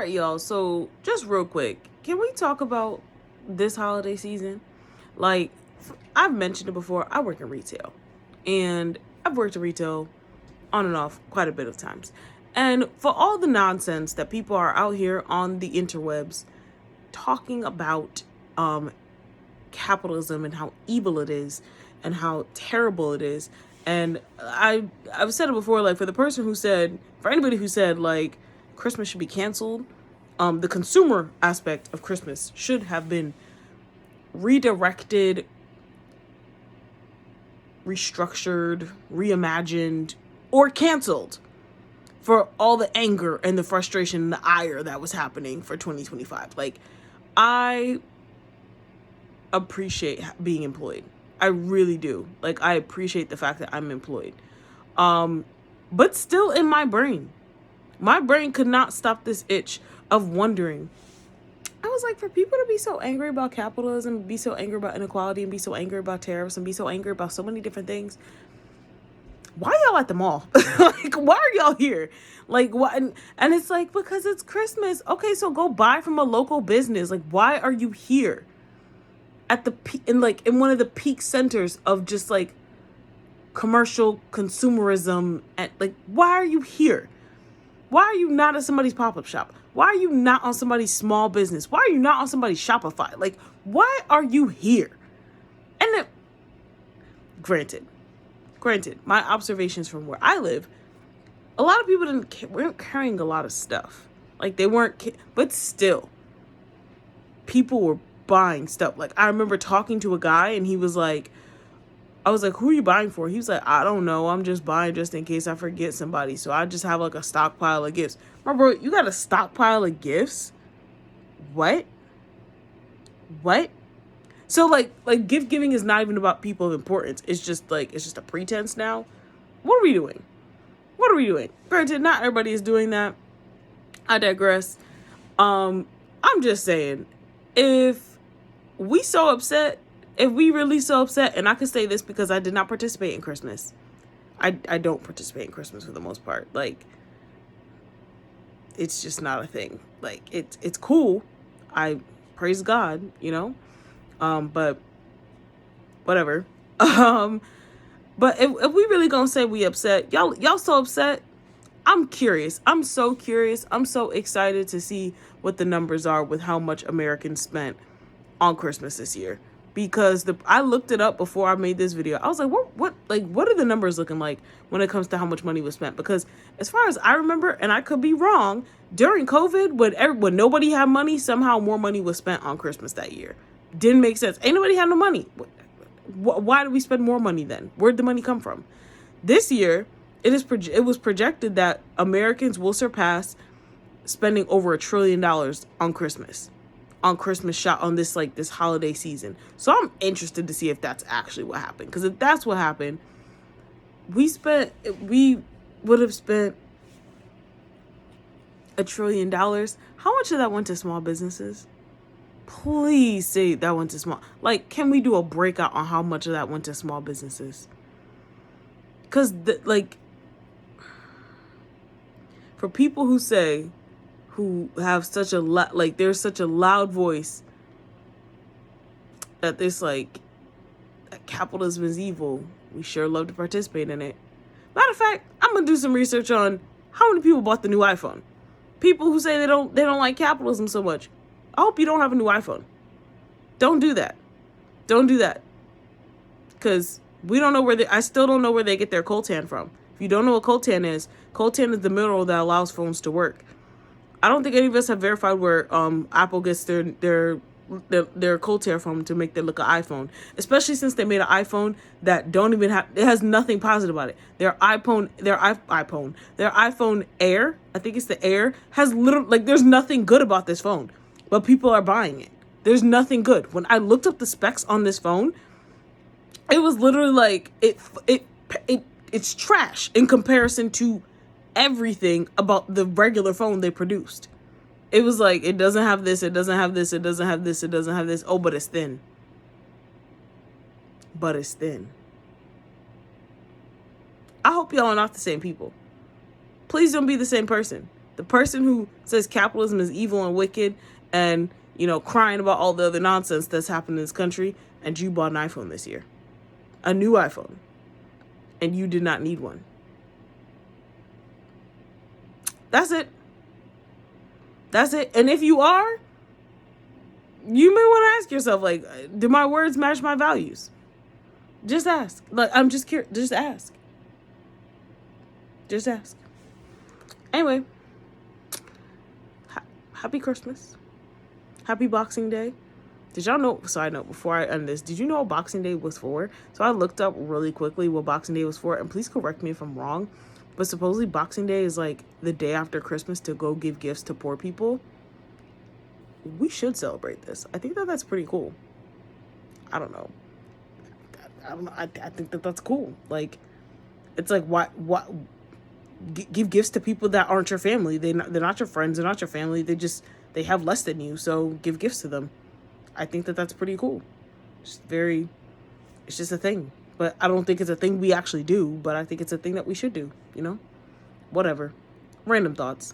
right, y'all. So, just real quick, can we talk about this holiday season? Like, I've mentioned it before, I work in retail. And I've worked in retail on and off quite a bit of times. And for all the nonsense that people are out here on the interwebs talking about capitalism and how evil it is and how terrible it is. And I've said it before, like, for the person who said, for anybody who said like Christmas should be canceled, the consumer aspect of Christmas should have been redirected, restructured, reimagined, or canceled for all the anger and the frustration and the ire that was happening for 2025. Like, I appreciate being employed. I really do. Like, I appreciate the fact that I'm employed. But still, in my brain could not stop this itch of wondering. I was like, for people to be so angry about capitalism, be so angry about inequality, and be so angry about tariffs, and be so angry about so many different things, why y'all at the mall? Like, why are y'all here? Like, what? And it's like, because it's Christmas. Okay, so go buy from a local business. Like, why are you here at the in one of the peak centers of just like commercial consumerism? And like, why are you here? Why are you not at somebody's pop-up shop? Why are you not on somebody's small business? Why are you not on somebody's Shopify? Like, why are you here? And then, granted, my observations from where I live, a lot of people weren't carrying a lot of stuff. Like, they weren't, but still, people were buying stuff. Like, I remember talking to a guy and he was like, I was like, who are you buying for? He was like, I don't know. I'm just buying just in case I forget somebody. So I just have like a stockpile of gifts. My bro, you got a stockpile of gifts? What? So like gift giving is not even about people of importance. It's just a pretense now. What are we doing? Granted, not everybody is doing that. I digress. I'm just saying, if we really so upset, and I can say this because I did not participate in Christmas. I don't participate in Christmas for the most part. Like, it's just not a thing. Like, it's cool. I praise God, but whatever. But if we really gonna say we upset, y'all so upset, I'm curious. I'm so curious. I'm so excited to see what the numbers are with how much Americans spent on Christmas this year. Because I looked it up before I made this video. I was like, what are the numbers looking like when it comes to how much money was spent? Because as far as I remember, and I could be wrong, during COVID, when nobody had money, somehow more money was spent on Christmas that year. Didn't make sense. Ain't nobody had no money. Why did we spend more money then? Where'd the money come from? This year, it was projected that Americans will surpass spending over $1 trillion on Christmas. Shot on this holiday season. So I'm interested to see if that's actually what happened. Because if that's what happened, we would have spent $1 trillion. How much of that went to small businesses? Please say that went to small. Like, can we do a breakout on how much of that went to small businesses? Because for people who have such a there's such a loud voice that that capitalism is evil, we sure love to participate in it. Matter of fact, I'm gonna do some research on how many people bought the new iPhone. People who say they don't like capitalism so much. I hope you don't have a new iPhone. Don't do that. Because I still don't know where they get their coltan from. If you don't know what coltan is the mineral that allows phones to work. I don't think any of us have verified where Apple gets their coltan from to make them look an iPhone. Especially since they made an iPhone that it has nothing positive about it. Their iPhone Air, I think it's the Air, has literally there's nothing good about this phone, but people are buying it. There's nothing good. When I looked up the specs on this phone, it was literally it's trash in comparison to everything about the regular phone they produced. It was like, it doesn't have this, it doesn't have this, it doesn't have this, it doesn't have this. Oh, but it's thin. I hope y'all are not the same people. Please don't be the same person. The person who says capitalism is evil and wicked and, crying about all the other nonsense that's happened in this country, and you bought an iPhone this year. A new iPhone. And you did not need one. That's it. That's it. And if you are, you may want to ask yourself, like, do my words match my values? Just ask. Like, I'm just curious. Just ask. Just ask. Anyway, happy Christmas. Happy Boxing Day. Did y'all know, side note, before I end this, did you know what Boxing Day was for? So I looked up really quickly what Boxing Day was for, and please correct me if I'm wrong, but supposedly Boxing Day is like the day after Christmas to go give gifts to poor people. We should celebrate this. I think that's pretty cool. I don't know. I think that's cool. Like, it's like, what give gifts to people that aren't your family. They're not your friends. They're not your family. They have less than you. So give gifts to them. I think that's pretty cool. It's just a thing. But I don't think it's a thing we actually do, but I think it's a thing that we should do, Whatever. Random thoughts.